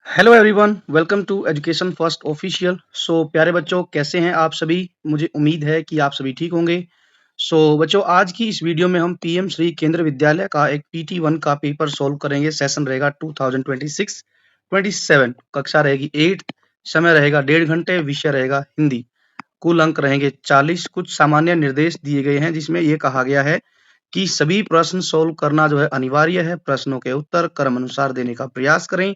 Hello everyone, welcome to education first official. प्यारे बच्चों, कैसे हैं आप सभी? मुझे उम्मीद है कि आप सभी ठीक होंगे। बच्चों, आज की इस वीडियो में हम पीएम श्री केंद्र विद्यालय का एक पीटी 1 का पेपर सॉल्व करेंगे। सेशन रहेगा 2026-27, कक्षा रहेगी 8, समय रहेगा 1.5 घंटे, विषय रहेगा हिंदी। कुल अंक रहेंगे 40। कुछ सामान्य निर्देश दिए गए हैं जिसमें ये कहा गया है कि सभी प्रश्न सॉल्व करना जो है अनिवार्य है। प्रश्नों के उत्तर क्रम अनुसार देने का प्रयास करें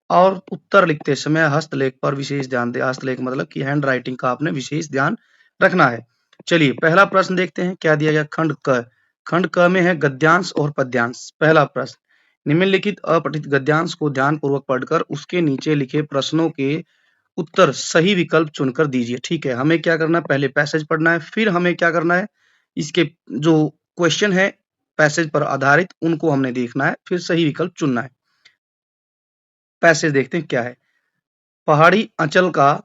और उत्तर लिखते समय हस्तलेख पर विशेष ध्यान दें। हस्तलेख मतलब कि हैंड राइटिंग का आपने विशेष ध्यान रखना है। चलिए पहला प्रश्न देखते हैं क्या दिया गया। खंड क में है गद्यांश और पद्यांश। पहला प्रश्न, निम्नलिखित अपठित गद्यांश को ध्यानपूर्वक पढ़कर उसके नीचे लिखे प्रश्नों के उत्तर सही विकल्प चुनकर दीजिए। ठीक है, हमें क्या करना है, पहले पैसेज पढ़ना है, फिर हमें क्या करना है, इसके जो क्वेश्चन है पैसेज पर आधारित उनको हमने देखना है, फिर सही विकल्प चुनना है। पैसेज देखते हैं क्या है। पहाड़ी अंचल का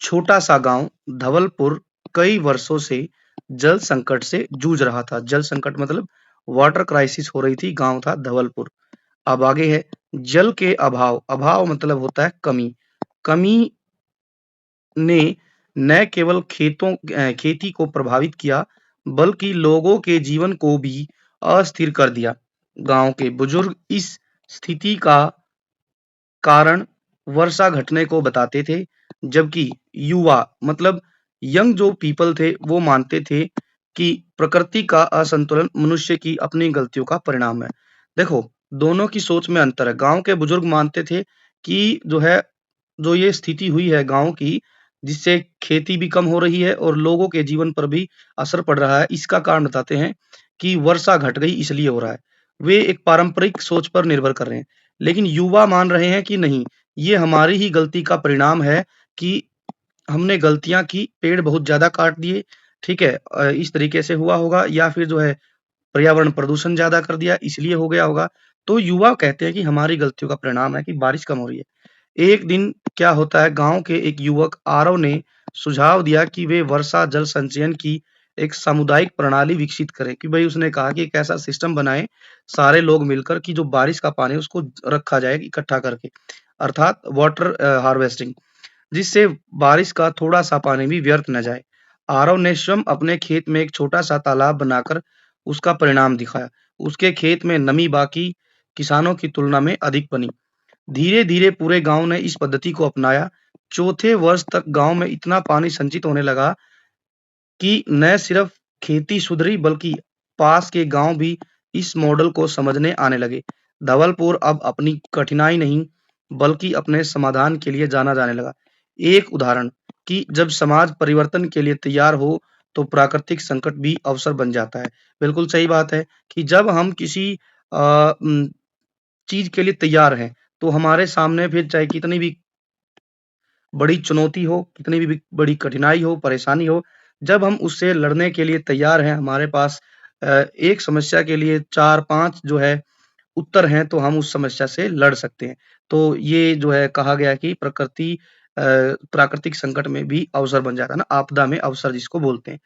छोटा सा गांव धवलपुर कई वर्षों से जल संकट से जूझ रहा था। जल संकट मतलब वाटर क्राइसिस हो रही थी। गांव था धवलपुर। अब आगे है, जल के अभाव, अभाव मतलब होता है कमी। कमी ने न केवल खेती को प्रभावित किया बल्कि लोगों के जीवन को भी अस्थिर कर दिया। गांव के बुजुर्ग इस स्थिति का कारण वर्षा घटने को बताते थे, जबकि युवा मतलब यंग जो पीपल थे वो मानते थे कि प्रकृति का असंतुलन मनुष्य की अपनी गलतियों का परिणाम है। देखो, दोनों की सोच में अंतर है। गांव के बुजुर्ग मानते थे कि जो ये स्थिति हुई है गांव की, जिससे खेती भी कम हो रही है और लोगों के जीवन पर भी असर पड़ रहा है, इसका कारण बताते हैं कि वर्षा घट गई इसलिए हो रहा है। वे एक पारंपरिक सोच पर निर्भर कर रहे हैं। लेकिन युवा मान रहे हैं कि नहीं, ये हमारी ही गलती का परिणाम है कि हमने गलतियां की, पेड़ बहुत ज्यादा काट दिए। ठीक है, इस तरीके से हुआ होगा, या फिर जो है पर्यावरण प्रदूषण ज्यादा कर दिया इसलिए हो गया होगा। तो युवा कहते हैं कि हमारी गलतियों का परिणाम है कि बारिश कम हो रही है। एक दिन क्या होता है, गांव के एक युवक आरव ने सुझाव दिया कि वे वर्षा जल संचयन की एक सामुदायिक प्रणाली विकसित करें। कि भाई उसने कहा कि एक ऐसा सिस्टम बनाएं सारे लोग मिलकर कि जो बारिश का पानी है उसको रखा जाए इकट्ठा करके, अर्थात वाटर हार्वेस्टिंग, जिससे बारिश का थोड़ा सा पानी भी व्यर्थ न जाए। आरव ने स्वयं अपने खेत में एक छोटा सा तालाब बनाकर उसका परिणाम दिखाया। उसके खेत में नमी बाकी किसानों की तुलना में अधिक बनी। धीरे धीरे पूरे गांव ने इस पद्धति को अपनाया। चौथे वर्ष तक गांव में इतना पानी संचित होने लगा कि न सिर्फ खेती सुधरी बल्कि पास के गांव भी इस मॉडल को समझने आने लगे। धवलपुर अब अपनी कठिनाई नहीं बल्कि अपने समाधान के लिए जाना जाने लगा। एक उदाहरण कि जब समाज परिवर्तन के लिए तैयार हो तो प्राकृतिक संकट भी अवसर बन जाता है। बिल्कुल सही बात है कि जब हम किसी चीज के लिए तैयार हैं तो हमारे सामने फिर चाहे कितनी भी बड़ी चुनौती हो, कितनी भी बड़ी कठिनाई हो, परेशानी हो, जब हम उससे लड़ने के लिए तैयार हैं, हमारे पास एक समस्या के लिए 4-5 जो है उत्तर हैं, तो हम उस समस्या से लड़ सकते हैं। तो ये जो है कहा गया कि प्राकृतिक संकट में भी अवसर बन जाता है ना, आपदा में अवसर जिसको बोलते हैं।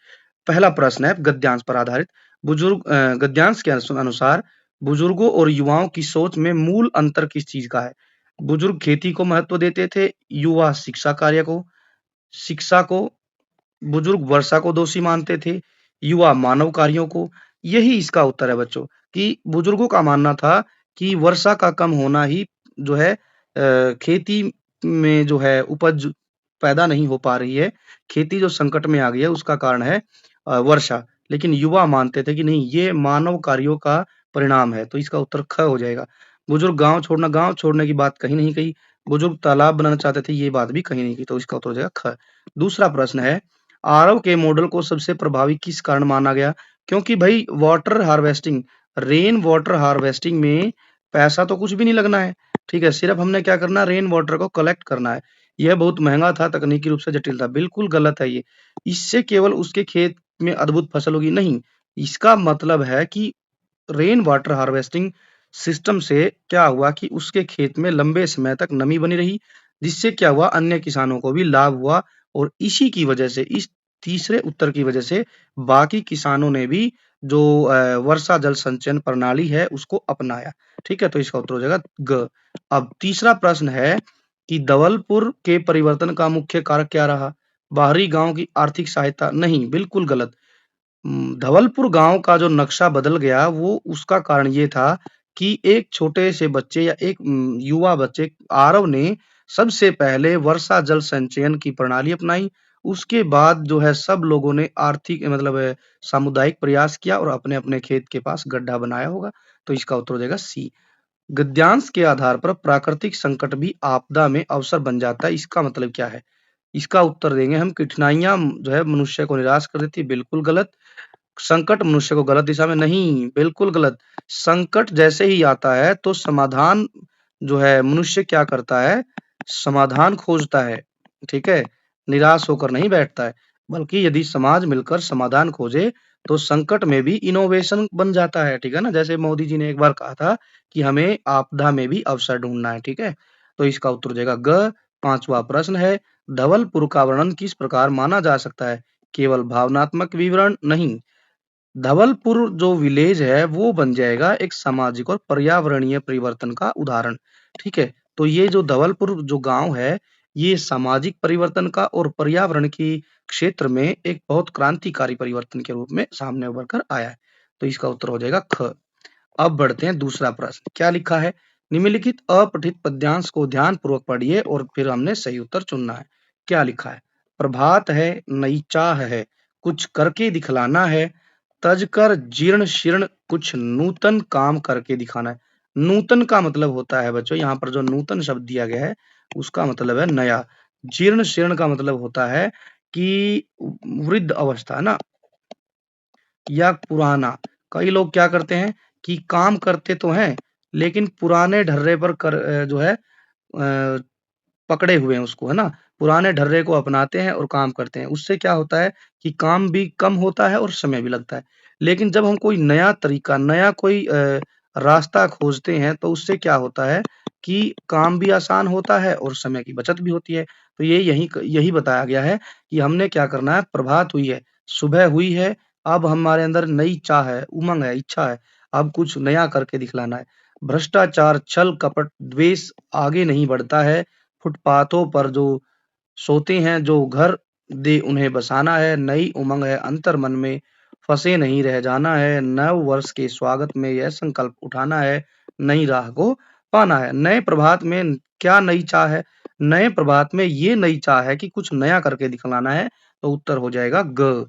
पहला प्रश्न है गद्यांश पर आधारित। गद्यांश के अनुसार बुजुर्गों और युवाओं की सोच में मूल अंतर किस चीज का है? बुजुर्ग खेती को महत्व देते थे, युवा शिक्षा को, बुजुर्ग वर्षा को दोषी मानते थे, युवा मानव कार्यों को। यही इसका उत्तर है बच्चों, कि बुजुर्गों का मानना था कि वर्षा का कम होना ही जो है खेती में जो है उपज पैदा नहीं हो पा रही है, खेती जो संकट में आ गई है उसका कारण है वर्षा। लेकिन युवा मानते थे कि नहीं, ये मानव कार्यों का परिणाम है। तो इसका उत्तर ख हो जाएगा। बुजुर्ग गाँव छोड़ने की बात कहीं नहीं कही। बुजुर्ग तालाब बनाना चाहते थे, ये बात भी कहीं नहीं की। तो इसका उत्तर हो जाएगा ख। दूसरा प्रश्न है, आरव के मॉडल को सबसे प्रभावी किस कारण माना गया? क्योंकि भाई रेन वाटर हार्वेस्टिंग में पैसा तो कुछ भी नहीं लगना है। ठीक है, सिर्फ हमने क्या करना है, रेन वाटर को कलेक्ट करना है। यह बहुत महंगा था, तकनीकी रूप से जटिल था। बिल्कुल गलत है ये। इससे केवल उसके खेत में अद्भुत फसल होगी नहीं, इसका मतलब है कि रेन वाटर हार्वेस्टिंग सिस्टम से क्या हुआ कि उसके खेत में लंबे समय तक नमी बनी रही, जिससे क्या हुआ, अन्य किसानों को भी लाभ हुआ। और इसी की वजह से, इस तीसरे उत्तर की वजह से बाकी किसानों ने भी जो वर्षा जल संचयन प्रणाली है उसको अपनाया। ठीक है, तो इसका उत्तर हो जाएगा ग। अब तीसरा प्रश्न है, कि धवलपुर के परिवर्तन का मुख्य कारक क्या रहा? बाहरी गांव की आर्थिक सहायता? नहीं, बिल्कुल गलत। धवलपुर गांव का जो नक्शा बदल गया वो उसका कारण ये था कि एक छोटे से बच्चे या एक युवा बच्चे आरव ने सबसे पहले वर्षा जल संचयन की प्रणाली अपनाई। उसके बाद जो है सब लोगों ने आर्थिक मतलब सामुदायिक प्रयास किया और अपने-अपने खेत के पास गड्ढा बनाया होगा। तो इसका उत्तर हो जाएगा सी। गद्यांश के आधार पर प्राकृतिक संकट भी आपदा में अवसर बन जाता है। इसका मतलब क्या है? इसका उत्तर देंगे हम कठिनाइयाँ जो है मनुष्य को निराश कर देती है, बिल्कुल गलत। संकट मनुष्य को गलत दिशा में नहीं, बिल्कुल गलत। संकट जैसे ही आता है तो समाधान जो है मनुष्य क्या करता है? समाधान खोजता है, ठीक है? निराश होकर नहीं बैठता है, बल्कि यदि समाज मिलकर समाधान खोजे तो संकट में भी इनोवेशन बन जाता है, ठीक है ना? जैसे मोदी जी ने एक बार कहा था कि हमें आपदा में भी अवसर ढूँढना है, ठीक है? तो इसका उत्तर हो जाएगा ग। 5वां प्रश्न है, धवलपुर का वर्णन किस प्रकार माना जा सकता है? केवल भावनात्मक विवरण नहीं, धवलपुर जो विलेज है वो बन जाएगा एक सामाजिक और पर्यावरणीय परिवर्तन का उदाहरण, ठीक है? तो ये जो धवलपुर जो गाँव है, ये सामाजिक परिवर्तन का और पर्यावरण की क्षेत्र में एक बहुत क्रांतिकारी परिवर्तन के रूप में सामने उभर कर आया है। तो इसका उत्तर हो जाएगा ख। अब बढ़ते हैं दूसरा प्रश्न। क्या लिखा है? निम्नलिखित अपठित पद्यांश को ध्यानपूर्वक पढ़िए और फिर हमने सही उत्तर चुनना है। क्या लिखा है? प्रभात है, नई चाह है, कुछ करके दिखलाना है, तज कर जीर्ण शीर्ण कुछ नूतन काम करके दिखाना है। नूतन का मतलब होता है बच्चों, यहाँ पर जो नूतन शब्द दिया गया है, उसका मतलब है नया। जीर्ण शीर्ण का मतलब होता है कि वृद्ध अवस्था, है ना? या पुराना। कई लोग क्या करते हैं कि काम करते तो हैं, लेकिन पुराने ढर्रे पर जो है पकड़े हुए हैं उसको, है ना? पुराने ढर्रे को अपनाते हैं और काम करते हैं। उससे क्या होता है कि काम भी कम होता है और समय भी लगता है। लेकिन जब हम कोई नया तरीका, नया कोई रास्ता खोजते हैं, तो उससे क्या होता है कि काम भी आसान होता है और समय की बचत भी होती है। तो ये यही बताया गया है कि हमने क्या करना है, प्रभात हुई है, सुबह हुई है, अब हमारे अंदर नई चाह है, उमंग है, इच्छा है, अब कुछ नया करके दिखलाना है। भ्रष्टाचार, छल, कपट, द्वेष आगे नहीं बढ़ता है। फुटपाथों पर जो सोते हैं, जो घर दे उन्हें बसाना है, नई उमंग है अंतर मन में, फंसे नहीं रह जाना है, नव वर्ष के स्वागत में यह संकल्प उठाना है, नई राह को पाना है। नए प्रभात में क्या नई चाह है? नए प्रभात में ये नई चाह है कि कुछ नया करके दिखलाना है, तो उत्तर हो जाएगा ग।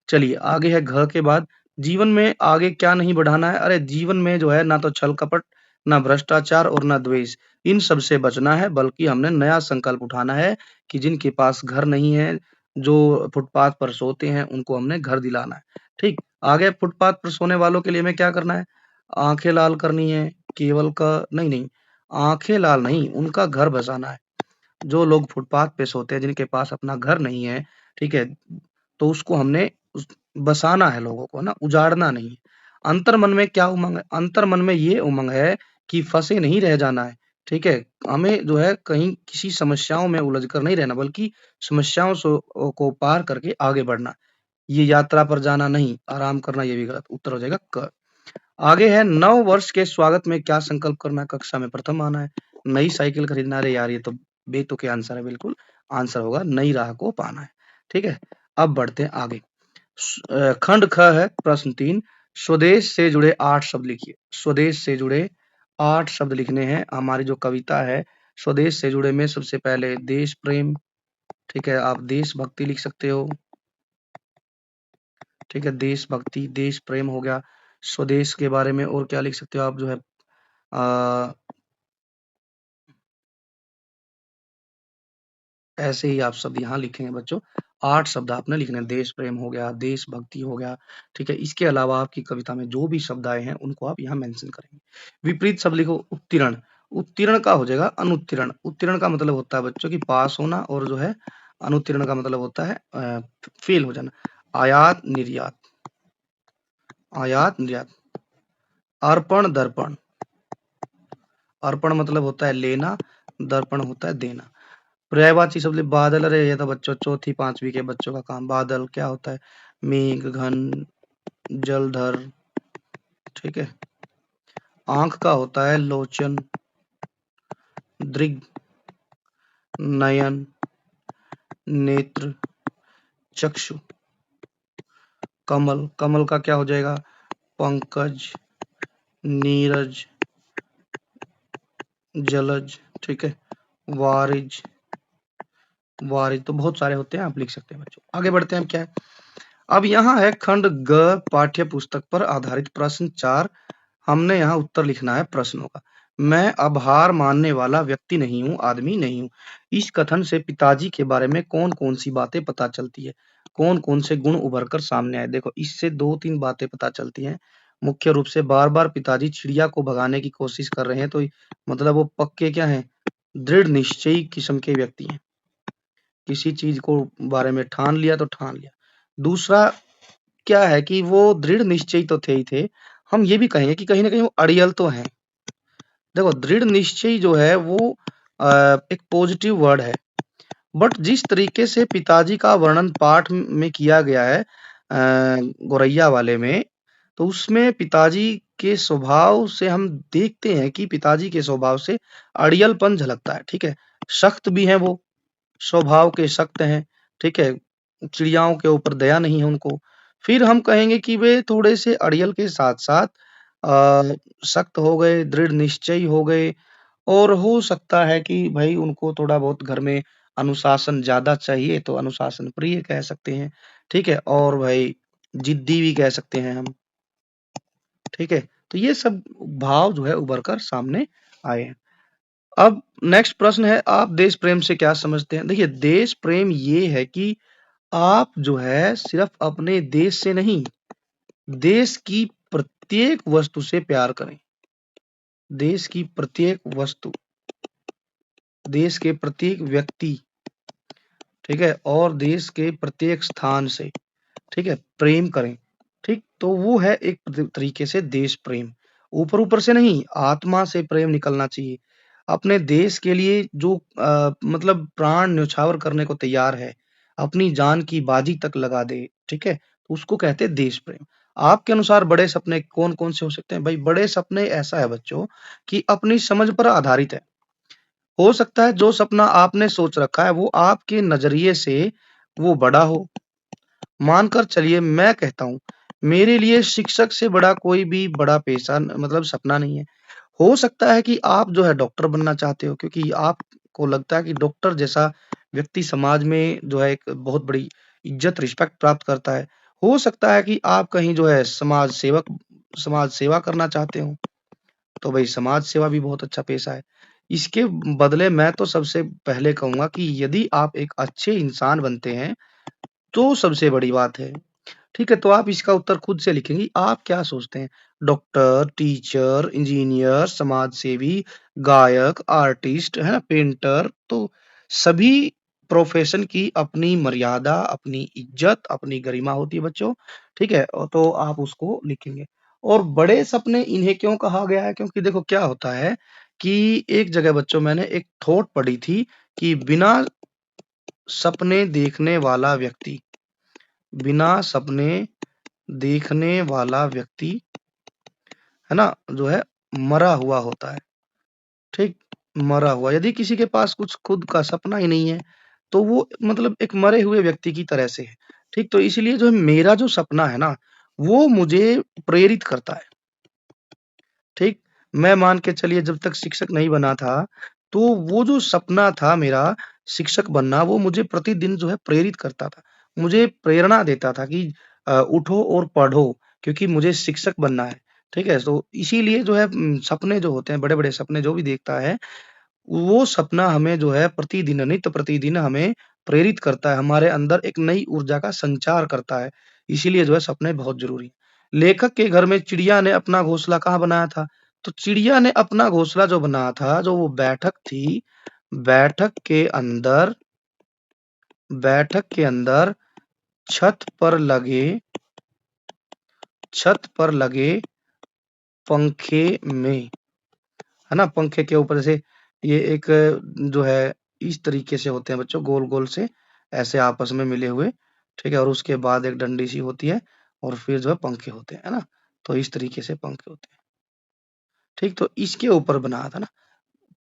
चलिए आगे है घ के बाद, जीवन में आगे क्या नहीं बढ़ाना है? अरे जीवन में जो है ना तो छल कपट, ना भ्रष्टाचार और ना द्वेष, इन सब से बचना है, बल्कि हमने नया संकल्प उठाना है कि जिनके पास घर नहीं है, जो फुटपाथ पर सोते हैं, उनको हमने घर दिलाना है। ठीक, आगे फुटपाथ पर सोने वालों के लिए हमें क्या करना है? आंखें लाल करनी है, केवल का नहीं नहीं, आंखें लाल नहीं, उनका घर बसाना है। जो लोग फुटपाथ पे सोते हैं, जिनके पास अपना घर नहीं है, ठीक है? तो उसको हमने बसाना है लोगों को, है ना? उजाड़ना नहीं है। अंतर्मन में क्या उमंग है? अंतर्मन में ये उमंग है कि फँसे नहीं रह जाना है, ठीक है? हमें जो है कहीं किसी समस्याओं में उलझ कर नहीं रहना, बल्कि समस्याओं को पार करके आगे बढ़ना। ये यात्रा पर जाना नहीं, आराम करना ये भी गलत। उत्तर हो जाएगा क। आगे है नव वर्ष के स्वागत में क्या संकल्प करना है? कक्षा में प्रथम आना है, नई साइकिल खरीदना। अरे यार, ये तो बेतुके आंसर है बिल्कुल। आंसर होगा नई राह को पाना है, ठीक है? अब बढ़ते हैं आगे। खंड ख है प्रश्न 3, स्वदेश से जुड़े 8 शब्द लिखिए। स्वदेश से जुड़े 8 शब्द लिखने हैं। हमारी जो कविता है, स्वदेश से जुड़े में सबसे पहले देश प्रेम, ठीक है? आप देशभक्ति लिख सकते हो, ठीक है? देशभक्ति, देश प्रेम हो गया। स्वदेश के बारे में और क्या लिख सकते हो आप जो है अ, ऐसे ही आप शब्द यहाँ लिखेंगे बच्चों। 8 शब्द आपने लिखने हैं। देश प्रेम हो गया, देशभक्ति हो गया, ठीक है? इसके अलावा आपकी कविता में जो भी शब्द आए हैं, उनको आप यहाँ मेंशन करेंगे। विपरीत शब्द लिखो उत्तीर्ण। उत्तीर्ण का हो जाएगा अनुत्तीर्ण। उत्तीर्ण का मतलब होता है बच्चों कि पास होना, और जो है अनुत्तीर्ण का मतलब होता है फेल हो जाना। आयात निर्यात, आयात निर्यात। अर्पण दर्पण, अर्पण मतलब होता है लेना, दर्पण होता है देना। पर्यायवाची शब्द बादल। अरे ये तो बच्चों चौथी पांचवी के बच्चों का काम। बादल क्या होता है? मेघ, घन, जलधर, ठीक है? आंख का होता है लोचन, दृग, नयन, नेत्र, चक्षु। कमल, कमल का क्या हो जाएगा? पंकज, नीरज, जलज, ठीक है, वारिज, वारिज। तो बहुत सारे होते हैं, आप लिख सकते हैं बच्चों। आगे बढ़ते हैं, क्या है अब यहाँ है खंड ग पाठ्य पुस्तक पर आधारित प्रश्न 4। हमने यहाँ उत्तर लिखना है प्रश्नों का। मैं अब हार मानने वाला व्यक्ति नहीं हूँ, आदमी नहीं हूँ। इस कथन से पिताजी के बारे में कौन कौन सी बातें पता चलती है? कौन कौन से गुण उभर कर सामने आए? देखो, इससे 2-3 बातें पता चलती हैं। मुख्य रूप से बार बार पिताजी चिड़िया को भगाने की कोशिश कर रहे हैं, तो मतलब वो पक्के क्या है, दृढ़ निश्चयी किस्म के व्यक्ति हैं। किसी चीज को बारे में ठान लिया तो ठान लिया। दूसरा क्या है कि वो दृढ़ निश्चयी तो थे ही थे, हम ये भी कहेंगे कि कहीं न कहीं वो अड़ियल तो हैं। देखो, दृढ़ निश्चयी जो है वो एक पॉजिटिव वर्ड है, बट जिस तरीके से पिताजी का वर्णन पाठ में किया गया है गौरैया वाले में, तो उसमें पिताजी के स्वभाव से हम देखते हैं कि पिताजी के स्वभाव से अड़ियलपन झलकता है, ठीक है? सख्त भी हैं वो, स्वभाव के सख्त हैं, ठीक है? चिड़ियाओं के ऊपर दया नहीं है उनको। फिर हम कहेंगे कि वे थोड़े से अड़ियल के साथ-साथ सख्त हो गए, दृढ़ निश्चयी हो गए, और हो सकता है कि भई उनको थोड़ा बहुत घर में अनुशासन ज़्यादा चाहिए, तो अनुशासन प्रिय कह सकते हैं, ठीक है? और भाई ज़िद्दी भी कह सकते हैं हम, ठीक है? तो ये सब भाव जो है उभर कर सामने आए हैं। अब नेक्स्ट प्रश्न है, आप देश प्रेम से क्या समझते हैं? देखिए, देश प्रेम ये है कि आप जो है सिर्फ अपने देश से नहीं, देश की प्रत्येक वस्तु से प्यार करें। देश की प्रत्येक वस्तु, देश के प्रत्येक व्यक्ति, ठीक है? और देश के प्रत्येक स्थान से, ठीक है, प्रेम करें, ठीक? तो वो है एक तरीके से देश प्रेम। ऊपर-ऊपर से नहीं, आत्मा से प्रेम निकलना चाहिए। अपने देश के लिए जो मतलब प्राण न्यौछावर करने को तैयार है, अपनी जान की बाजी तक लगा दे, ठीक है? तो उसको कहते हैं देश प्रेम। आपके अनुसार बड़े सपने कौन-कौन से हो सकते हैं? भई, बड़े सपने ऐसा है बच्चों कि अपनी समझ पर आधारित है। हो सकता है जो सपना आपने सोच रखा है वो आपके नज़रिए से वो बड़ा हो। मानकर चलिए, मैं कहता हूँ, मेरे लिए शिक्षक से बड़ा कोई भी बड़ा पेशा मतलब सपना नहीं है। हो सकता है कि आप जो है डॉक्टर बनना चाहते हो, क्योंकि आपको लगता है कि डॉक्टर जैसा व्यक्ति समाज में जो है एक बहुत बड़ी इज़्ज़त, रिस्पेक्ट प्राप्त करता है। हो सकता है कि आप कहीं जो है समाज सेवा करना चाहते हो, तो भई समाज सेवा भी बहुत अच्छा पेशा है। इसके बदले मैं तो सबसे पहले कहूँगा कि यदि आप एक अच्छे इंसान बनते हैं, तो सबसे बड़ी बात है। ठीक है, तो आप इसका उत्तर खुद से लिखेंगी। आप क्या सोचते हैं? डॉक्टर, टीचर, इंजीनियर, समाजसेवी, गायक, आर्टिस्ट, है ना, पेंटर, तो सभी प्रोफ़ेशन की अपनी मर्यादा, अपनी इज़्ज़त, अपनी गरिमा होती है बच्चों, ठीक है? तो आप उसको लिखेंगे। और बड़े सपने इन्हें क्यों कहा गया है? क्योंकि देखो क्या होता है कि एक जगह बच्चों मैंने एक थॉट पढ़ी थी कि सपने देखने वाला व्यक्ति बिना सपने देखने वाला व्यक्ति, है ना, जो है मरा हुआ होता है, ठीक? मरा हुआ। यदि किसी के पास कुछ खुद का सपना ही नहीं है, तो वो मतलब एक मरे हुए व्यक्ति की तरह से है, ठीक? तो इसीलिए जो है मेरा जो सपना है ना, वो मुझे प्रेरित करता है, ठीक? मैं मान के चलिए जब तक शिक्षक नहीं बना था, तो वो जो सपना था मेरा शिक्षक बनना, वो मुझे प्रतिदिन जो है प्रेरित करता था। मुझे प्रेरणा देता था कि उठो और पढ़ो, क्योंकि मुझे शिक्षक बनना है, ठीक है? तो इसीलिए जो है सपने जो होते हैं, बड़े-बड़े सपने जो भी देखता है, वो सपना हमें जो है प्रतिदिन, नित्य प्रतिदिन हमें प्रेरित करता है, हमारे अंदर एक नई ऊर्जा का संचार करता है। इसीलिए जो है सपने बहुत ज़रूरी हैं। लेखक के घर में चिड़िया ने अपना घोंसला कहाँ बनाया था? तो चिड़िया ने अपना घोंसला जो बनाया था, जो वो बैठक थी, बैठक के अंदर बैठक के अंदर छत पर लगे छत पर लगे पंखे में, है ना? पंखे के ऊपर से ये एक जो है इस तरीके से होते हैं बच्चों, गोल-गोल से ऐसे आपस में मिले हुए, ठीक है? और उसके बाद एक डंडी सी होती है और फिर जो है पंखे होते हैं, है ना? तो इस तरीके से पंखे होते हैं, ठीक? तो इसके ऊपर बनाया था ना,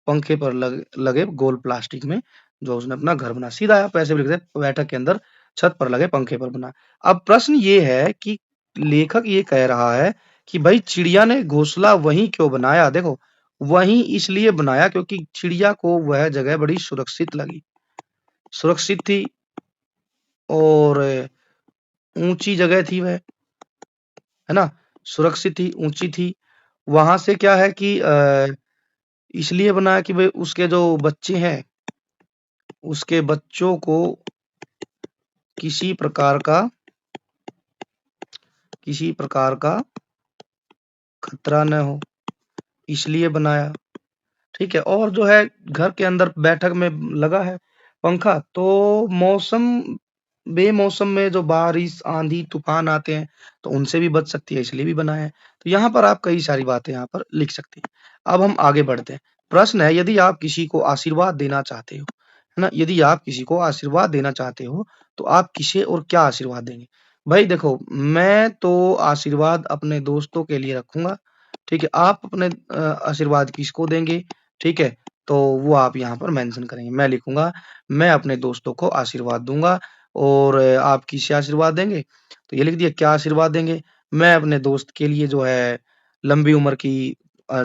पंखे पर लगे गोल प्लास्टिक में, जो उसने अपना घर बनाया। सीधा आप ऐसे भी लिख सकते बैठक के अंदर छत पर लगे पंखे पर बना। अब प्रश्न ये है कि लेखक ये कह रहा है कि भाई चिड़िया ने घोंसला वहीं क्यों बनाया? देखो, वहीं इसलिए बनाया क्योंकि चिड़िया को वह जगह बड़ी सुरक्षित लगी। सुरक्षित थी और ऊँची जगह थी वह, है ना? सुरक्षित थी, ऊँची थी। वहाँ से क्या है कि इसलिए बनाया कि भाई उसके जो बच्चे हैं, उसके बच्चों को किसी प्रकार का किसी प्रकार का खतरा न हो, इसलिए बनाया। ठीक है? और जो है घर के अंदर बैठक में लगा है पंखा, तो बेमौसम में जो बारिश, आंधी, तूफान आते हैं, तो उनसे भी बच सकती है, इसलिए भी बनाया है। तो यहाँ पर आप कई सारी बातें यहाँ पर लिख सकते हैं। अब हम आगे बढ़ते हैं। प्रश्न है, यदि आप किसी को आशीर्वाद देना चाहते हो, है ना? यदि आप किसी को आशीर्वाद देना चाहते हो, तो आप किसे और क्या आशीर्वाद देंगे? भाई देखो, मैं तो आशीर्वाद अपने दोस्तों के लिए रखूँगा, ठीक है? आप अपने आशीर्वाद किसको देंगे, ठीक है? तो वो आप यहाँ पर मेंशन करेंगे। मैं लिखूँगा, मैं अपने दोस्तों को आशीर्वाद दूँगा और आप किसे आशीर्वाद देंगे? तो ये लिख दिया, क्या आशीर्वाद देंगे? मैं अपने दोस्त के लिए जो है लंबी उम्र की अ,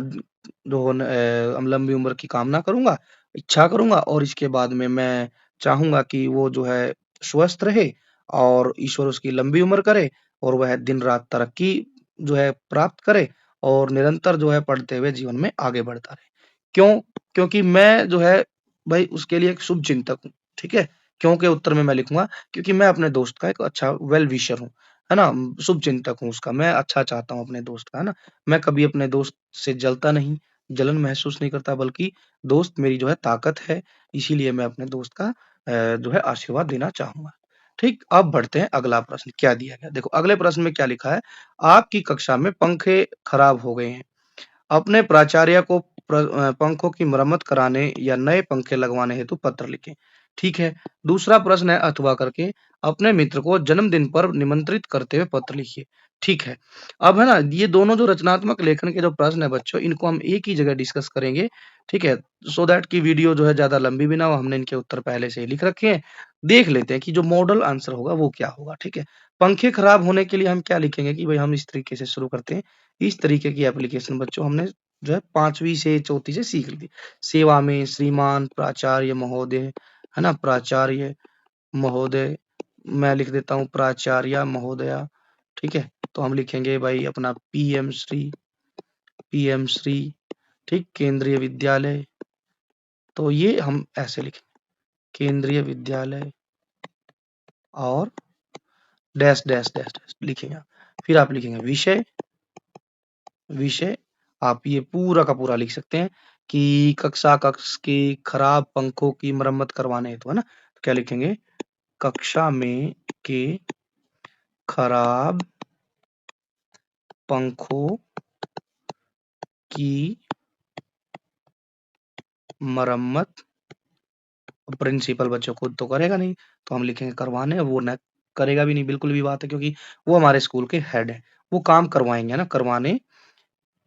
लंबी उम्र की कामना करूँगा, इच्छा करूँगा और इसके बाद में मैं चाहूँगा कि वो जो है स्वस्थ रहे और ईश्वर उसकी लंबी उम्र करे और वह दिन-रात तरक्की जो है प्राप्त करे और निरंतर जो है पढ़ते हुए जीवन में आगे बढ़ता रहे। क्यों? क्योंकि मैं जो है भाई उसके लिए एक शुभचिंतक हूँ, ठीक है? क्यों के उत्तर में मैं लिखूँगा क्योंकि मैं अपने दोस्त का एक अच्छा वेल विशर हूँ, है ना? शुभचिंतक हूँ उसका, मैं अच्छा चाहता हूँ अपने दोस्त का, है ना? मैं कभी अपने दोस्त से जलता नहीं, जलन महसूस नहीं करता बल्कि दोस्त मेरी जो है ताकत है, इसीलिए मैं अपने दोस्त का जो है आशीर्वाद देना चाहूँगा। ठीक, अब बढ़ते हैं अगला प्रश्न क्या दिया गया? देखो अगले प्रश्न में क्या लिखा है? आपकी कक्षा में पंखे खराब हो गए हैं। अपने प्राचार्य को पंखों की मरम्मत कराने या नए पंखे लगवाने हेतु पत्र लिखें। ठीक है। दूसरा प्रश्न है अथवा करके अपने मित्र को जन्मदिन पर निमंत्रित करते हुए पत्र लिखिए। ठीक है। अब है ना ये दोनों जो रचनात्मक लेखन के जो प्रश्न है बच्चों इनको हम एक ही जगह डिस्कस करेंगे। ठीक है। सो दैट कि वीडियो जो है ज़्यादा लंबी भी ना हो हमने इनके उत्तर पहले से ही लिख रखे हैं। देख लेते हैं कि जो मॉडल आंसर होगा वो क्या होगा। ठीक है। पंखे खराब होने के लिए हम क्या लिखेंगे कि भाई हम इस तरीके से शुरू करते हैं। इस तरीके की एप्लीकेशन बच्चों हमने जो है 5वीं से 4थी से सीख ली थी। सेवा में श्रीमान, प्राचार्य महोदय, है ना? प्राचार्य महोदय, मैं लिख देता हूँ प्राचार्या महोदया, ठीक है? तो हम लिखेंगे भाई अपना पीएम श्री, ठीक? केंद्रीय विद्यालय, तो ये हम ऐसे लिखेंगे, केंद्रीय विद्यालय और डैश डैश डैश डैश लिखेंगे आप। फिर आप लिखेंगे विषय आप ये पूरा का पूरा लिख सकते हैं कि कक्ष के खराब पंखों की मरम्मत करवाने हेतु, है ना? तो क्या लिखेंगे? कक्षा में के खराब पंखों की मरम्मत। प्रिंसिपल बच्चों खुद तो करेगा नहीं, तो हम लिखेंगे करवाने, वो न करेगा भी नहीं, बिल्कुल भी बात है क्योंकि वो हमारे स्कूल के हेड हैं, वो काम करवाएंगे ना, करवाने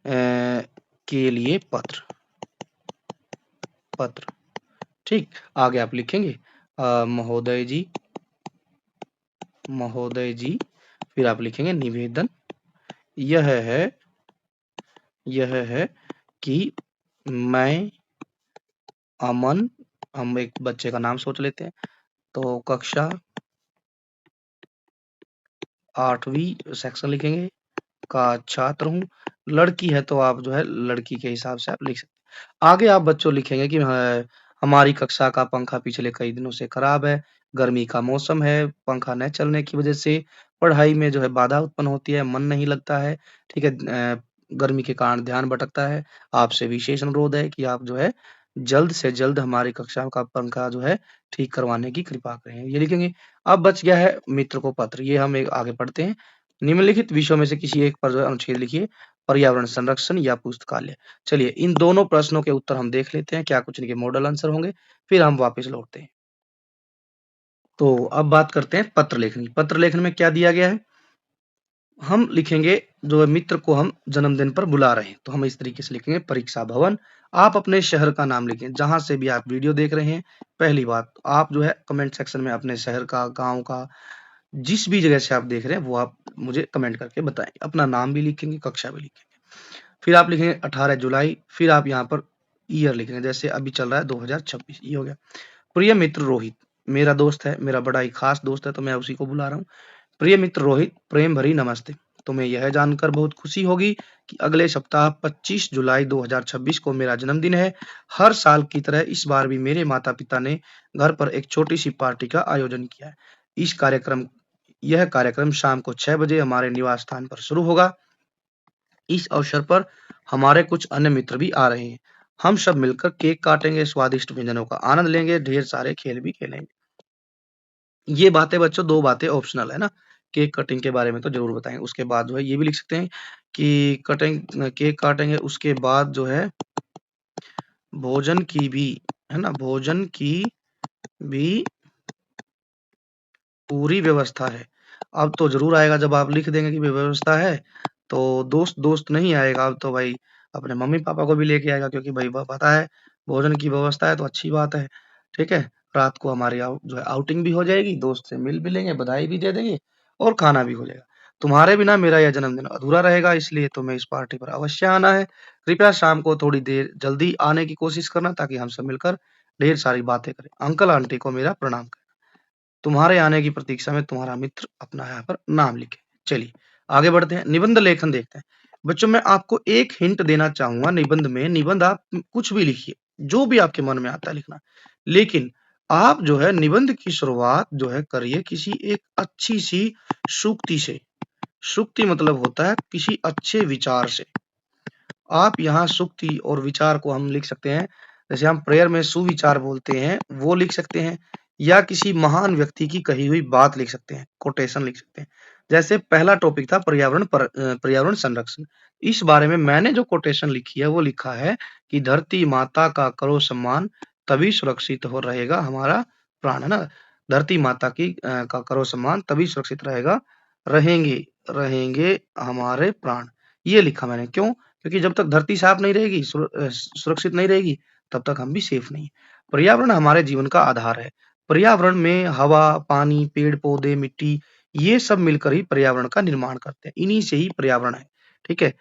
के लिए पत्र, ठीक? आगे आप लिखेंगे महोदय जी, फिर आप लिखेंगे निवेदन, यह है कि मैं अमन, हम एक बच्चे का नाम सोच लेते हैं, तो कक्षा 8वीं सेक्शन लिखेंगे का छात्र हूँ, लड़की है तो आप जो है लड़की के हिसाब से आप लिख सकते हैं। आगे आप बच्चों लिखेंगे कि हमारी कक्षा का पंखा पिछले कई दिनों से खराब है, गर्मी का मौसम है, पंखा न चलने की वजह से पढ़ाई में जो है बाधा उत्पन्न होती है, मन नहीं लगता है, ठीक है? गर्मी के कारण ध्यान भटकता है, आपसे विशेष अनुरोध है कि आप जो है जल्द से जल्द हमारी कक्षा का पंखा जो है ठीक करवाने की कृपा करें, ये लिखेंगे। अब बच गया है मित्र को पत्र, ये हम एक आगे पढ़ते हैं। निम्नलिखित विषयों में से किसी एक पर जो है अनुच्छेद लिखिए, पर्यावरण संरक्षण या पुस्तकालय। चलिए इन दोनों प्रश्नों के उत्तर हम देख लेते हैं, क्या कुछ इनके मॉडल आंसर होंगे, फिर हम वापस लौटते हैं। तो अब बात करते हैं पत्र लेखन की। पत्र लेखन में क्या दिया गया है? हम लिखेंगे जो है मित्र को हम जन्मदिन पर बुला रहे हैं, तो हम इस तरीके से लिखेंगे परीक्षा भवन। आप अपने शहर का नाम लिखें, जहाँ से भी आप वीडियो देख रहे हैं। पहली बात, आप जो है कमेंट सेक्शन में अपने शहर का, गाँव का, जिस भी जगह से आप देख रहे हैं वो आप मुझे कमेंट करके बताएँ। अपना नाम भी लिखेंगे, कक्षा भी लिखेंगे। फिर आप लिखेंगे 18 जुलाई, फिर आप यहाँ पर ईयर लिखेंगे, जैसे अभी चल रहा है 2026, ये हो गया। प्रिय मित्र रोहित, मेरा दोस्त है, मेरा बड़ा ही खास दोस्त है, तो मैं उसी को बुला रहा हूँ। प्रिय मित्र रोहित, प्रेम भरी नमस्ते। तुम्हें यह जानकर बहुत खुशी होगी कि अगले सप्ताह 25 जुलाई 2026 को मेरा जन्मदिन है। हर साल की तरह इस बार भी मेरे माता-पिता ने घर पर एक छोटी-सी पार्टी का आयोजन किया है। इस कार्यक्रम यह कार्यक्रम शाम को 6 बजे हमारे निवास स्थान पर शुरू होगा। इस अवसर पर हमारे कुछ अन्य मित्र भी आ रहे हैं। हम सब मिलकर केक काटेंगे, स्वादिष्ट व्यंजनों का आनंद लेंगे, ढेर सारे खेल भी खेलेंगे। ये बातें बच्चों 2 बातें ऑप्शनल है ना, केक कटिंग के बारे में तो ज़रूर बताएँगे। उसके बाद जो है ये भी लिख सकते हैं कि केक काटेंगे, उसके बाद जो है भोजन की भी, है ना? भोजन की भी पूरी व्यवस्था है। अब तो ज़रूर आएगा जब आप लिख देंगे कि व्यवस्था है, तो दोस्त नहीं आएगा, अब तो भाई अपने मम्मी-पापा को भी लेके आएगा, क्योंकि भाई ब पता है भोजन की व्यवस्था है तो अच्छी बात है, ठीक है? रात को हमारी जो है आउटिंग भी हो जाएगी, दोस्त से मिल भी लेंगे, बधाई भी दे देंगे और खाना भी हो जाएगा। तुम्हारे बिना मेरा यह जन्मदिन अधूरा रहेगा, इसलिए तुम्हें इस पार्टी पर अवश्य आना है। कृपया शाम को थोड़ी देर जल्दी आने की कोशिश करना, ताकि हम सब मिलकर ढेर सारी बातें करें। अंकल-आंटी को मेरा प्रणाम करें। तुम्हारे आने की प्रतीक्षा में तुम्हारा मित्र, अपना यहाँ पर नाम लिखे। चलिए आगे बढ़ते हैं, निबंध लेखन देखते हैं। बच्चों, मैं आपको एक हिंट देना चाहूँगा निबंध में। निबंध आप कुछ भी लिखिए, जो भी आपके मन में आता है लिखना। लेकिन आप जो है निबंध की शुरुआत जो है करिए किसी एक अच्छी-सी सूक्ति से। सूक्ति मतलब होता है किसी अच्छे विचार से। आप यहाँ सूक्ति और विचार को हम लिख सकते हैं, जैसे हम प्रेयर में सुविचार बोलते हैं, वो लिख सकते हैं, या किसी महान व्यक्ति की कही हुई बात लिख सकते हैं, कोटेशन लिख सकते हैं। जैसे पहला टॉपिक था पर्यावरण संरक्षण। इस बारे में मैंने जो कोटेशन लिखी है, वो लिखा है कि धरती माता का करो सम्मान, तभी सुरक्षित हो रहेगा हमारा प्राण, है ना? धरती माता का करो सम्मान, तभी सुरक्षित रहेंगे रहेंगे हमारे प्राण। ये लिखा मैंने, क्यों? क्योंकि जब तक धरती साफ नहीं रहेगी, सुरक्षित नहीं रहेगी, तब तक हम भी सेफ नहीं। पर्यावरण हमारे जीवन का आधार है। पर्यावरण में हवा, पानी, पेड़-पौधे, मिट्टी, ये सब मिलकर ही पर्यावरण का निर्माण करते हैं। इन्हीं से ही पर्यावरण है, ठीक है?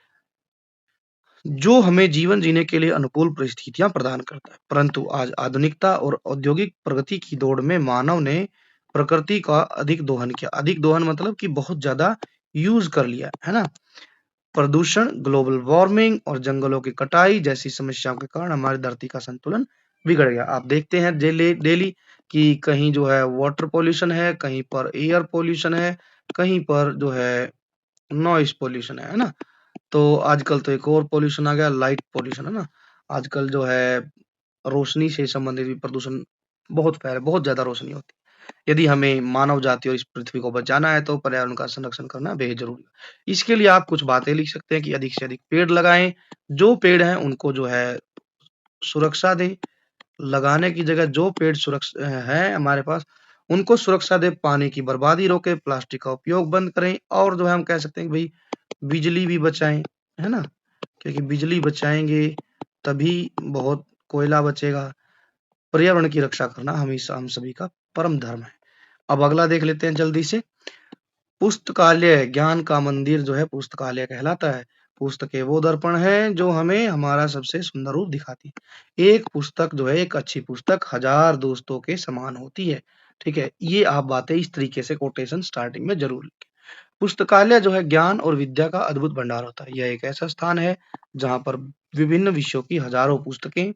जो हमें जीवन जीने के लिए अनुकूल परिस्थितियाँ प्रदान करता है। परंतु आज आधुनिकता और औद्योगिक प्रगति की दौड़ में मानव ने प्रकृति का अधिक दोहन किया। अधिक दोहन मतलब कि बहुत ज़्यादा यूज़ कर लिया, है ना? प्रदूषण, ग्लोबल वार्मिंग और जंगलों की कटाई जैसी समस्याओं के कारण हमारी धरती का संतुलन बिगड़ गया। आप देखते हैं डेली डेली कि कहीं जो है वाटर पॉल्यूशन है, कहीं पर एयर पॉल्यूशन है, कहीं पर जो है नॉइज़ पॉल्यूशन है ना? तो आजकल तो एक और पॉल्यूशन आ गया, लाइट पॉल्यूशन, है ना? आजकल जो है रोशनी से संबंधित भी प्रदूषण बहुत ज़्यादा रोशनी होती है। यदि हमें मानव जाति और इस पृथ्वी को बचाना है, तो पर्यावरण का संरक्षण करना बेहद ज़रूरी है। इसके लिए आप कुछ बातें लिख सकते हैं कि अधिक से अधिक पेड़ लगाएँ, जो पेड़ हैं उनको जो है सुरक्षा दें, लगाने की जगह जो पेड़ हैं हमारे पास, उनको सुरक्षा दें, पानी की बर्बादी रोकें, प्लास्टिक का उपयोग बंद करें, और जो है हम कह सकते हैं कि भई बिजली भी बचाएँ, है ना? क्योंकि बिजली बचाएँगे तभी बहुत कोयला बचेगा। पर्यावरण की रक्षा करना हमेशा हम सभी का परम धर्म है। अब अगला देख लेते हैं जल्दी से। पुस्तकालय, ज्ञान का मंदिर जो है पुस्तकालय कहलाता है। पुस्तकें वो दर्पण हैं जो हमें हमारा सबसे सुंदर रूप दिखाती है। एक पुस्तक जो है, एक अच्छी पुस्तक 1000 दोस्तों के समान होती है। ठीक है? ये आप बातें इस तरीके से कोटेशन स्टार्टिंग में ज़रूर लिखें। पुस्तकालय जो है ज्ञान और विद्या का अद्भुत भंडार होता है। यह एक ऐसा स्थान है जहाँ पर विभिन्न विषयों की हज़ारों पुस्तकें,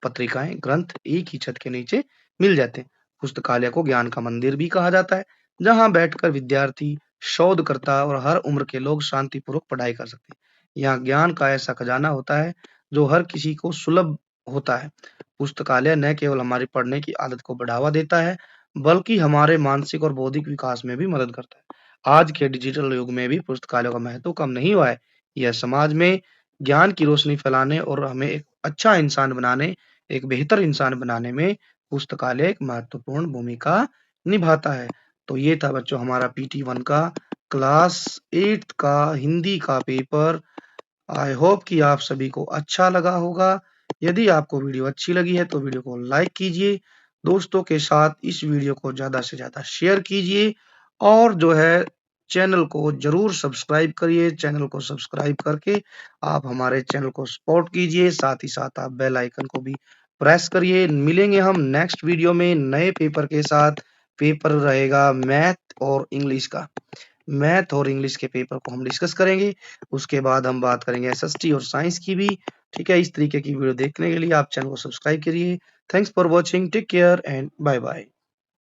पत्रिकाएँ, ग्रंथ एक ही छत के नीचे मिल जाते हैं। पुस्तकालय को ज्ञान का मंदिर भी कहा जाता है, जहाँ बैठकर विद्यार्थी, शोधकर्ता और हर उम्र के लोग शांतिपूर्वक पढ़ाई कर सकते हैं। यहाँ ज्ञान का ऐसा खजाना होता है, जो हर किसी को सुलभ होता है। पुस्तकालय न केवल हमारी पढ़ने की आदत को बढ़ावा देता है, बल्कि हमारे मानसिक और बौद्धिक विकास में भी मदद करता है। आज के डिजिटल युग में भी पुस्तकालयों का महत्व कम नहीं हुआ है। यह समाज में ज्ञान की रोशनी फैलाने और हमें एक अच्छा इंसान बनाने, एक बेहतर इंसान बनाने में पुस्तकालय एक महत्वपूर्ण भूमिका निभाता है। तो ये था बच्चों हमारा PT 1 का क्लास 8 का हिंदी का पेपर। आई होप कि आप सभी को अच्छा लगा होगा। यदि आपको वीडियो अच्छी लगी है तो वीडियो को लाइक कीजिए, दोस्तों के साथ इस वीडियो को ज़्यादा से ज़्यादा शेयर कीजिए और जो है चैनल को ज़रूर सब्सक्राइब करिए। चैनल को सब्सक्राइब करके आप हमारे चैनल को सपोर्ट कीजिए, साथ ही साथ आप बेल आइकन को भी प्रेस करिए। मिलेंगे हम नेक्स्ट वीडियो में नए पेपर के साथ। पेपर रहेगा मैथ और इंग्लिश के पेपर को हम डिस्कस करेंगे। उसके बाद हम बात करेंगे एसएसटी और साइंस की भी। ठीक है, इस तरीके की वीडियो देखने के लिए आप चैनल को सब्सक्राइब करिए। Thanks for watching, take care and bye bye.